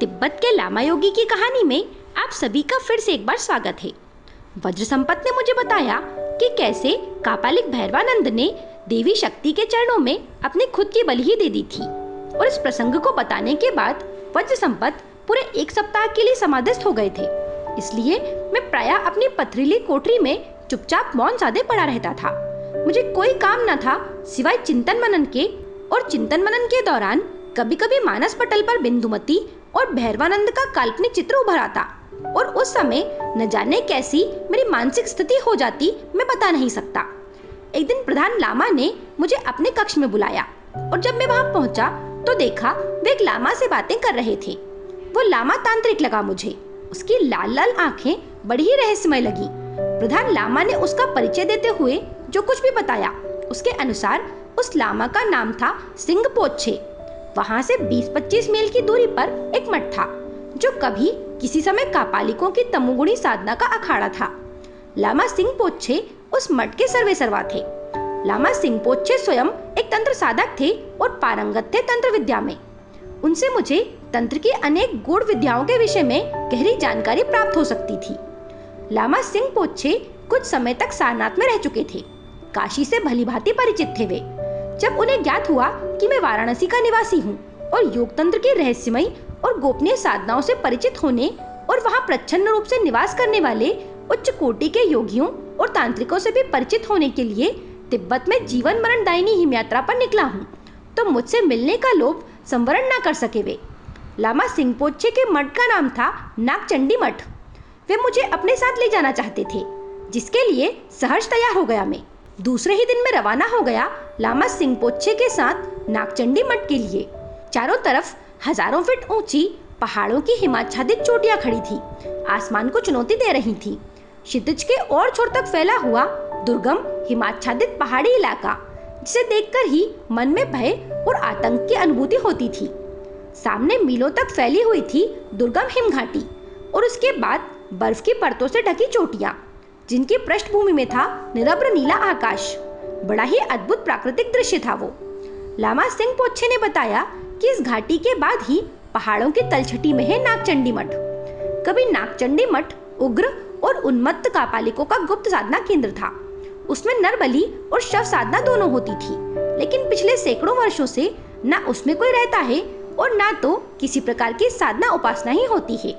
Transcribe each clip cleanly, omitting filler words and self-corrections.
तिब्बत के लामा योगी की कहानी में आप सभी का फिर से एक बार स्वागत है। वज्र संपत ने मुझे बताया कि कैसे कापालिक भैरवानंद ने देवी शक्ति के चरणों में अपनी खुद की बलि ही दे दी थी। और इस प्रसंग को बताने के बाद वज्र संपत पूरे एक सप्ताह के लिए समाधिस्थ हो गए थे। इसलिए मैं प्रायः अपनी पथरीली कोठरी में चुपचाप मौन साधे पड़ा रहता था। मुझे कोई काम न था सिवाय चिंतन मनन के, और चिंतन मनन के दौरान कभी कभी मानस पटल पर बिंदुमती और भैरवानंद का काल्पनिक चित्र उभर आता, और उस समय न जाने कैसी मेरी मानसिक स्थिति हो जाती मैं बता नहीं सकता। एक दिन प्रधान लामा ने मुझे अपने कक्ष में बुलाया, और जब मैं वहां पहुंचा तो देखा वे एक लामा से बातें कर रहे थे। वो लामा तांत्रिक लगा मुझे। उसकी लाल लाल आंखें बड़ी ही रहस्यमय लगी। प्रधान लामा ने उसका परिचय देते हुए जो कुछ भी बताया, उसके अनुसार उस लामा का नाम था सिंगपोच्छे। वहां से 20-25 मील की दूरी पर एक मठ था, जो कभी किसी समय कापालिकों की तमोगुणी साधना का अखाड़ा था। लामा सिंगपोच्छे उस मठ के सर्वेसर्वा थे। लामा सिंगपोच्छे स्वयं एक तंत्र साधक थे और पारंगत थे तंत्र विद्या में। उनसे मुझे तंत्र की अनेक गूढ़ विद्याओं के विषय में गहरी जानकारी प्राप्त हो सकती थी। लामा सिंगपोच्छे कुछ समय तक सारनाथ में रह चुके थे। काशी से भलीभांति परिचित थे वे। जब उन्हें ज्ञात हुआ कि मैं वाराणसी का निवासी हूँ और योग तंत्र की रहस्यमय और गोपनीय साधनाओं से परिचित होने और वहाँ प्रच्छन्न रूप से निवास करने वाले उच्च कोटि के योगियों और तांत्रिकों से भी परिचित होने के लिए तिब्बत में जीवन मरण दायिनी हिम यात्रा पर निकला हूँ, तो मुझसे मिलने का लोभ संवरण न कर सके वे। लामा सिंगपोच्छे के मठ का नाम था नागचंडी मठ। वे मुझे अपने साथ ले जाना चाहते थे, जिसके लिए सहर्ष तैयार हो गया मैं। दूसरे ही दिन में रवाना हो गया लामा सिंगपोच्छे के साथ नागचंडी मठ के लिए। चारों तरफ हजारों फीट ऊंची पहाड़ों की हिमाच्छादित चोटियां खड़ी थी, आसमान को चुनौती दे रही थी। क्षितिज के और छोर तक फैला हुआ दुर्गम हिमाच्छादित पहाड़ी इलाका, जिसे देखकर ही मन में भय और आतंक की अनुभूति होती थी। सामने मीलों तक फैली हुई थी दुर्गम हिमघाटी, और उसके बाद बर्फ की परतों से ढकी चोटियां, जिनकी पृष्ठभूमि में था निरभ्र नीला आकाश। बड़ा ही अद्भुत प्राकृतिक दृश्य था वो। लामा सिंगपोच्छे ने बताया कि इस घाटी के बाद ही पहाड़ों की तलछटी में है नागचंडी मठ। कभी नागचंडी मठ उग्र और उन्मत्त कापालिकों का गुप्त साधना केंद्र था। उसमें नरबलि और शव साधना दोनों होती थी, लेकिन पिछले सैकड़ों वर्षों से न उसमें कोई रहता है और न तो किसी प्रकार की साधना उपासना ही होती है।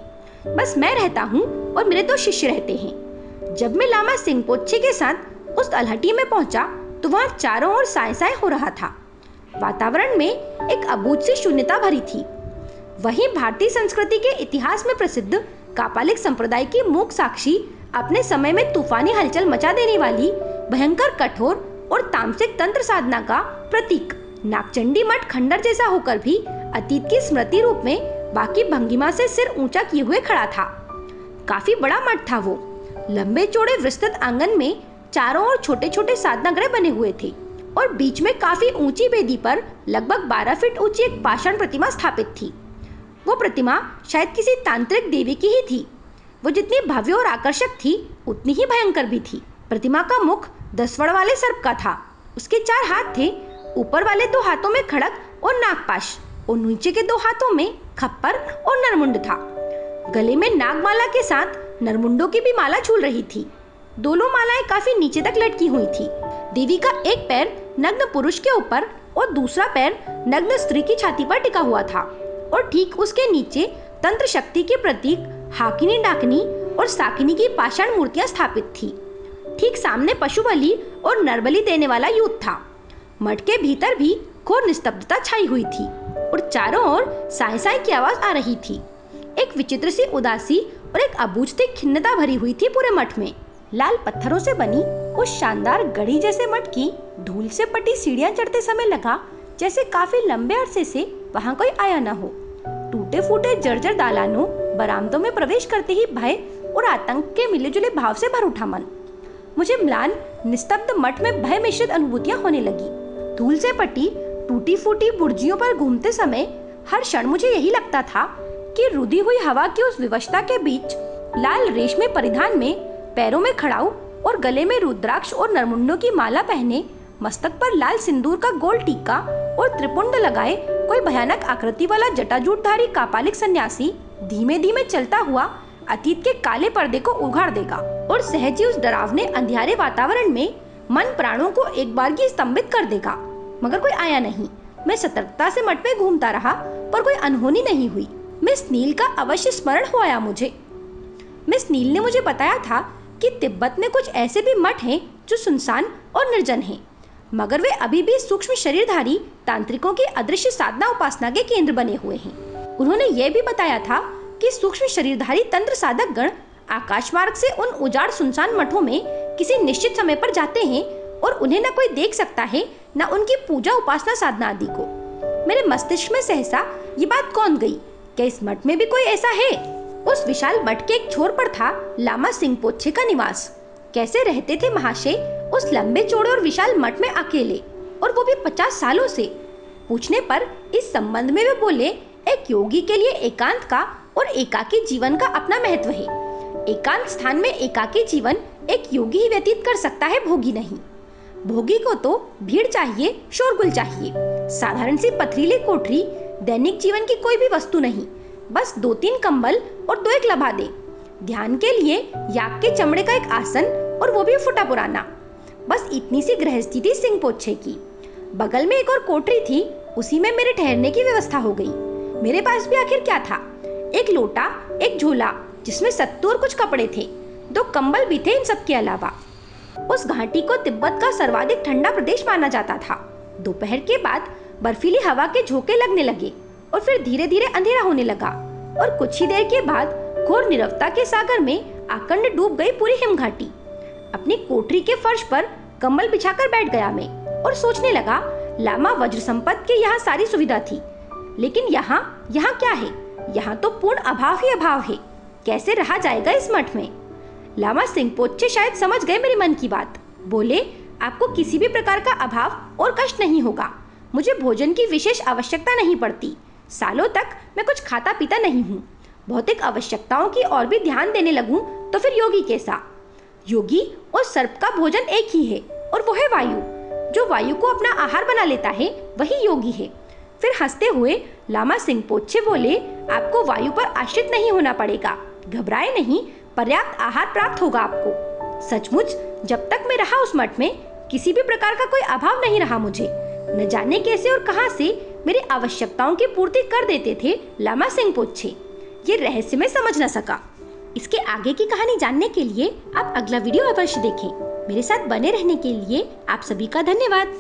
बस मैं रहता हूँ और मेरे 2 शिष्य रहते हैं। जब मैं लामा सिंगपोच्छे के साथ उस तलहटी में पहुंचा तो वहाँ चारों ओर साय-साय हो रहा था। वातावरण में एक अबूझ सी शून्यता भरी थी। वहीं भारतीय संस्कृति के इतिहास में प्रसिद्ध कापालिक संप्रदाय की मूक साक्षी अपने समय में तूफानी हलचल मचा देने वाली भयंकर कठोर और तामसिक तंत्र साधना का प्रतीक नागचंडी मठ खंडर जैसा होकर भी अतीत की स्मृति रूप में बाकी भंगिमा से सिर ऊंचा किए हुए खड़ा था। काफी बड़ा मठ था वो। लंबे चौड़े विस्तृत आंगन में चारों ओर छोटे छोटे साधना गृह बने हुए थे, और बीच में काफी ऊंची वेदी पर लगभग 12 फीट ऊंची एक पाषाण प्रतिमा स्थापित थी। वो प्रतिमा शायद किसी तांत्रिक देवी की ही थी। वो जितनी भव्य और आकर्षक थी, उतनी ही भयंकर भी थी। प्रतिमा का मुख 10 फड़ वाले सर्प का था। उसके 4 हाथ थे। ऊपर वाले 2 हाथों में खड़ग और नागपाश, और नीचे के 2 हाथों में खप्पर और नरमुंड था। गले में नागमाला के साथ नरमुंडों की भी माला झूल रही थी। दोनों मालाएं काफी नीचे तक लटकी हुई थी। देवी का एक पैर नग्न पुरुष के ऊपर और दूसरा पैर नग्न स्त्री की छाती पर टिका हुआ था, और ठीक उसके नीचे तंत्र शक्ति के प्रतीक हाकिनी डाकिनी और साकिनी की पाषाण मूर्तियां स्थापित थी। ठीक सामने पशु बलि और नरबलि देने वाला यूथ था। मठ के भीतर भी घोर निस्तब्धता छाई हुई थी, और चारों ओर साय-साय की आवाज आ रही थी। एक विचित्र सी उदासी और एक अबूझ सी खिन्नता भरी हुई थी पूरे मठ में। लाल पत्थरों से बनी उस शानदार गढ़ी जैसे मठ की धूल से पटी सीढ़ियां चढ़ते समय लगा जैसे काफी लंबे अरसे से वहां कोई आया न हो। टूटे फूटे जर्जर दालानों बरामदों में प्रवेश करते ही भय और आतंक के मिले जुले भाव से भर उठा मन। मुझे म्लान निस्तब्ध मठ में भय मिश्रित अनुभूतियां होने लगी। धूल से पटी टूटी फूटी बुर्जियों पर घूमते समय हर क्षण मुझे यही लगता था कि रुधी हुई हवा की उस विवशता के बीच लाल रेशमी परिधान में, पैरों में खड़ाऊ और गले में रुद्राक्ष और नरमुंडों की माला पहने, मस्तक पर लाल सिंदूर का गोल टीका और त्रिपुंड लगाए कोई भयानक आकृति वाला जटाजूटधारी कापालिक सन्यासी धीमे धीमे चलता हुआ अतीत के काले पर्दे को उघाड़ देगा और सहज ही उस डरावने अंधियारे वातावरण में मन प्राणों को एक बारगी स्तंभित कर देगा। मगर कोई आया नहीं। मैं सतर्कता से मठ में घूमता रहा, पर कोई अनहोनी नहीं हुई। मिस नील का अवश्य स्मरण हो आया मुझे। मिस नील ने मुझे बताया था कि तिब्बत में कुछ ऐसे भी मठ हैं जो सुनसान और निर्जन हैं, मगर वे अभी भी सूक्ष्म शरीरधारी तांत्रिकों की अदृश्य साधना उपासना के केंद्र बने हुए हैं। उन्होंने यह भी बताया था कि सूक्ष्म शरीरधारी तंत्र साधक गण आकाश मार्ग से उन उजाड़ सुनसान मठों में किसी निश्चित समय पर जाते हैं और उन्हें न कोई देख सकता है, न उनकी पूजा उपासना साधना आदि को। मेरे मस्तिष्क में सहसा ये बात कौन गई, क्या इस मठ में भी कोई ऐसा है? उस विशाल मठ के एक छोर पर था लामा सिंगपोचे का निवास। कैसे रहते थे महाशय उस लंबे चौड़े और विशाल मठ में अकेले, और वो भी 50 सालों से? पूछने पर इस संबंध में वे बोले, एक योगी के लिए एकांत का और एकाकी जीवन का अपना महत्व है। एकांत स्थान में एकाकी जीवन एक योगी ही व्यतीत कर सकता है, भोगी नहीं। भोगी को तो भीड़ चाहिए, शोरगुल चाहिए। साधारण सी पथरीली कोठरी दैनिक जीवन की कोई भी वस्तु नहीं। बस 2-3 कंबल और 2 एक लबादे। ध्यान के लिए याक के चमड़े का एक आसन, और वो भी फुटा पुराना। बस इतनी सी गृहस्थी थी सिंगपोचे की। बगल में एक और कोठरी थी, उसी में मेरे ठहरने की व्यवस्था हो गई। मेरे पास भी आखिर क्या था? एक लोटा, एक झोला जिसमें सत्तू और कुछ कपड़े थे, 2 कंबल भी थे इन सब के अलावा। उस घाटी को तिब्बत का सर्वाधिक ठंडा प्रदेश माना जाता था। दोपहर के बाद बर्फीली हवा के झोंके लगने लगे और फिर धीरे धीरे अंधेरा होने लगा, और कुछ ही देर के बाद घोर नीरवता के सागर में आकंड डूब गई पूरी हिमघाटी। अपनी कोठरी के फर्श पर कंबल बिछाकर बैठ गया मैं और सोचने लगा, लामा वज्र संपत के यहाँ सारी सुविधा थी, लेकिन यहाँ क्या है? यहाँ तो पूर्ण अभाव ही अभाव है। कैसे रहा जाएगा इस मठ में? लामा सिंगपोचे शायद समझ गए मेरे मन की बात। बोले, आपको किसी भी प्रकार का अभाव और कष्ट नहीं होगा। मुझे भोजन की विशेष आवश्यकता नहीं पड़ती। सालों तक मैं कुछ खाता पीता नहीं हूँ। भौतिक आवश्यकताओं की और भी ध्यान देने लगूं तो फिर योगी कैसा? योगी और सर्प का भोजन एक ही है, और वो है वायु। जो वायु को अपना आहार बना लेता है वही योगी है। फिर हंसते हुए लामा सिंगपोचे बोले, आपको वायु पर आश्रित नहीं होना पड़ेगा। घबराए नहीं, पर्याप्त आहार प्राप्त होगा आपको। सचमुच जब तक मैं रहा उस मठ में किसी भी प्रकार का कोई अभाव नहीं रहा मुझे। न जाने कैसे और कहां से मेरी आवश्यकताओं की पूर्ति कर देते थे लामा सिंगपोचे। ये रहस्य मैं समझ न सका। इसके आगे की कहानी जानने के लिए आप अगला वीडियो अवश्य देखें। मेरे साथ बने रहने के लिए आप सभी का धन्यवाद।